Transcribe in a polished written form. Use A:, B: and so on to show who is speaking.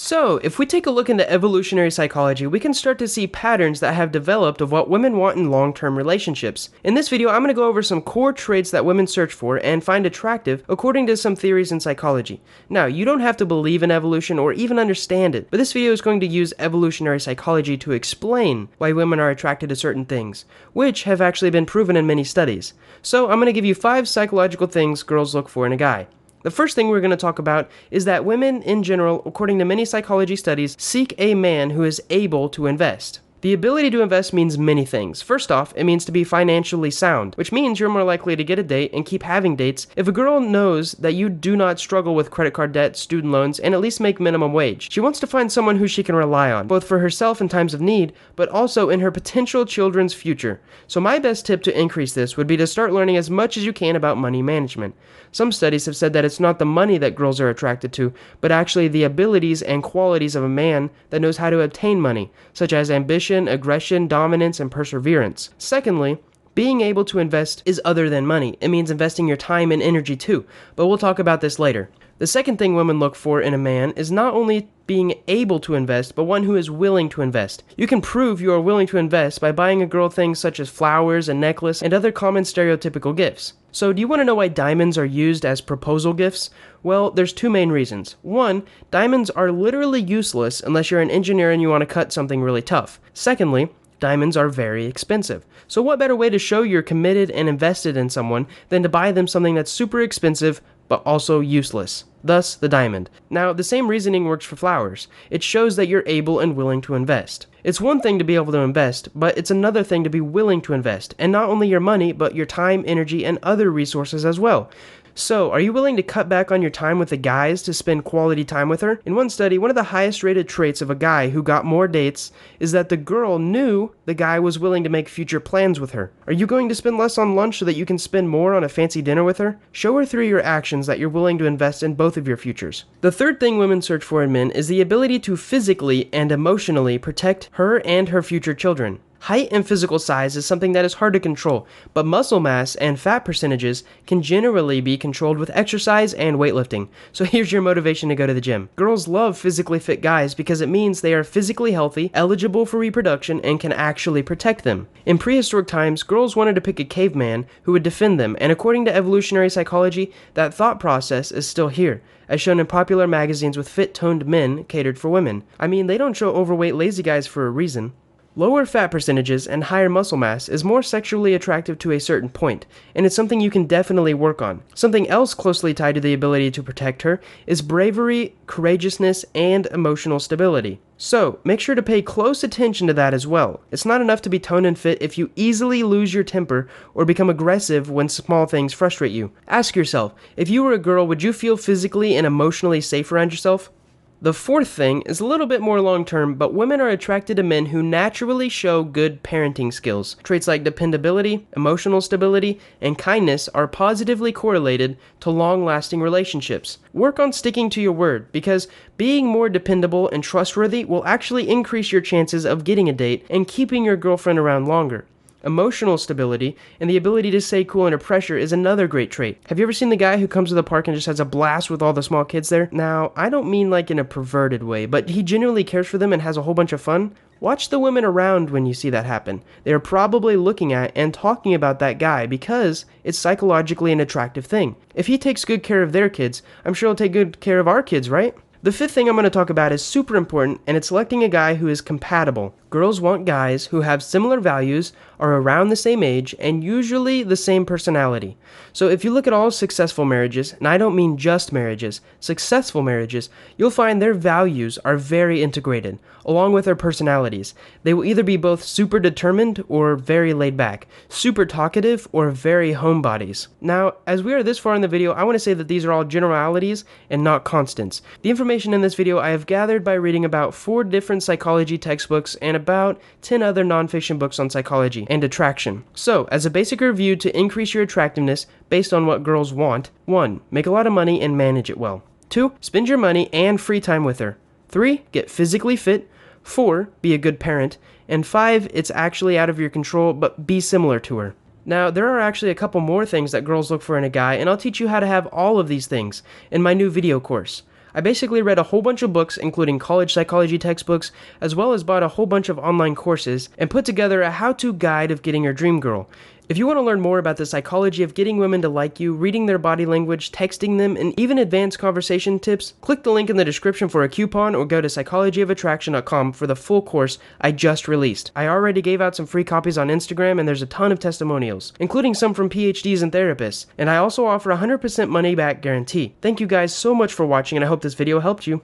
A: So, if we take a look into evolutionary psychology, we can start to see patterns that have developed of what women want in long-term relationships. In this video, I'm going to go over some core traits that women search for and find attractive according to some theories in psychology. Now, you don't have to believe in evolution or even understand it, but this video is going to use evolutionary psychology to explain why women are attracted to certain things, which have actually been proven in many studies. So, I'm going to give you 5 psychological things girls look for in a guy. The first thing we're going to talk about is that women in general, according to many psychology studies, seek a man who is able to invest. The ability to invest means many things. First off, it means to be financially sound, which means you're more likely to get a date and keep having dates if a girl knows that you do not struggle with credit card debt, student loans, and at least make minimum wage. She wants to find someone who she can rely on, both for herself in times of need, but also in her potential children's future. So my best tip to increase this would be to start learning as much as you can about money management. Some studies have said that it's not the money that girls are attracted to, but actually the abilities and qualities of a man that knows how to obtain money, such as ambition, aggression, dominance, and perseverance. Secondly, being able to invest is other than money. It means investing your time and energy too, but we'll talk about this later. The second thing women look for in a man is not only being able to invest, but one who is willing to invest. You can prove you are willing to invest by buying a girl things such as flowers, a necklace, and other common stereotypical gifts. So do you want to know why diamonds are used as proposal gifts? Well, there's 2 main reasons. 1, diamonds are literally useless unless you're an engineer and you want to cut something really tough. Secondly, diamonds are very expensive. So what better way to show you're committed and invested in someone than to buy them something that's super expensive but also useless? Thus, the diamond. Now, the same reasoning works for flowers. It shows that you're able and willing to invest. It's one thing to be able to invest, but it's another thing to be willing to invest, and not only your money, but your time, energy, and other resources as well. So, are you willing to cut back on your time with the guys to spend quality time with her? In one study, one of the highest rated traits of a guy who got more dates is that the girl knew the guy was willing to make future plans with her. Are you going to spend less on lunch so that you can spend more on a fancy dinner with her? Show her through your actions that you're willing to invest in both of your futures. The third thing women search for in men is the ability to physically and emotionally protect her and her future children. Height and physical size is something that is hard to control, but muscle mass and fat percentages can generally be controlled with exercise and weightlifting. So here's your motivation to go to the gym. Girls love physically fit guys because it means they are physically healthy, eligible for reproduction, and can actually protect them. In prehistoric times, girls wanted to pick a caveman who would defend them, and according to evolutionary psychology, that thought process is still here, as shown in popular magazines with fit-toned men catered for women. I mean, they don't show overweight lazy guys for a reason. Lower fat percentages and higher muscle mass is more sexually attractive to a certain point, and it's something you can definitely work on. Something else closely tied to the ability to protect her is bravery, courageousness, and emotional stability. So, make sure to pay close attention to that as well. It's not enough to be toned and fit if you easily lose your temper or become aggressive when small things frustrate you. Ask yourself, if you were a girl, would you feel physically and emotionally safe around yourself? The fourth thing is a little bit more long-term, but women are attracted to men who naturally show good parenting skills. Traits like dependability, emotional stability, and kindness are positively correlated to long-lasting relationships. Work on sticking to your word, because being more dependable and trustworthy will actually increase your chances of getting a date and keeping your girlfriend around longer. Emotional stability and the ability to stay cool under pressure is another great trait. Have you ever seen the guy who comes to the park and just has a blast with all the small kids there? Now, I don't mean like in a perverted way, but he genuinely cares for them and has a whole bunch of fun. Watch the women around when you see that happen. They are probably looking at and talking about that guy because it's psychologically an attractive thing. If he takes good care of their kids, I'm sure he'll take good care of our kids, right? The fifth thing I'm going to talk about is super important, and it's selecting a guy who is compatible. Girls want guys who have similar values, are around the same age, and usually the same personality. So if you look at all successful marriages, and I don't mean just marriages, successful marriages, you'll find their values are very integrated, along with their personalities. They will either be both super determined or very laid back, super talkative or very homebodies. Now, as we are this far in the video, I want to say that these are all generalities and not constants. The information in this video I have gathered by reading about 4 different psychology textbooks and about 10 other nonfiction books on psychology and attraction. So, as a basic review to increase your attractiveness based on what girls want: 1. Make a lot of money and manage it well. 2. Spend your money and free time with her. 3. Get physically fit. 4. Be a good parent. And 5. It's actually out of your control, but be similar to her. Now, there are actually a couple more things that girls look for in a guy, and I'll teach you how to have all of these things in my new video course. I basically read a whole bunch of books, including college psychology textbooks, as well as bought a whole bunch of online courses, and put together a how-to guide of getting your dream girl. If you want to learn more about the psychology of getting women to like you, reading their body language, texting them, and even advanced conversation tips, click the link in the description for a coupon or go to psychologyofattraction.com for the full course I just released. I already gave out some free copies on Instagram and there's a ton of testimonials, including some from PhDs and therapists, and I also offer a 100% money back guarantee. Thank you guys so much for watching and I hope this video helped you.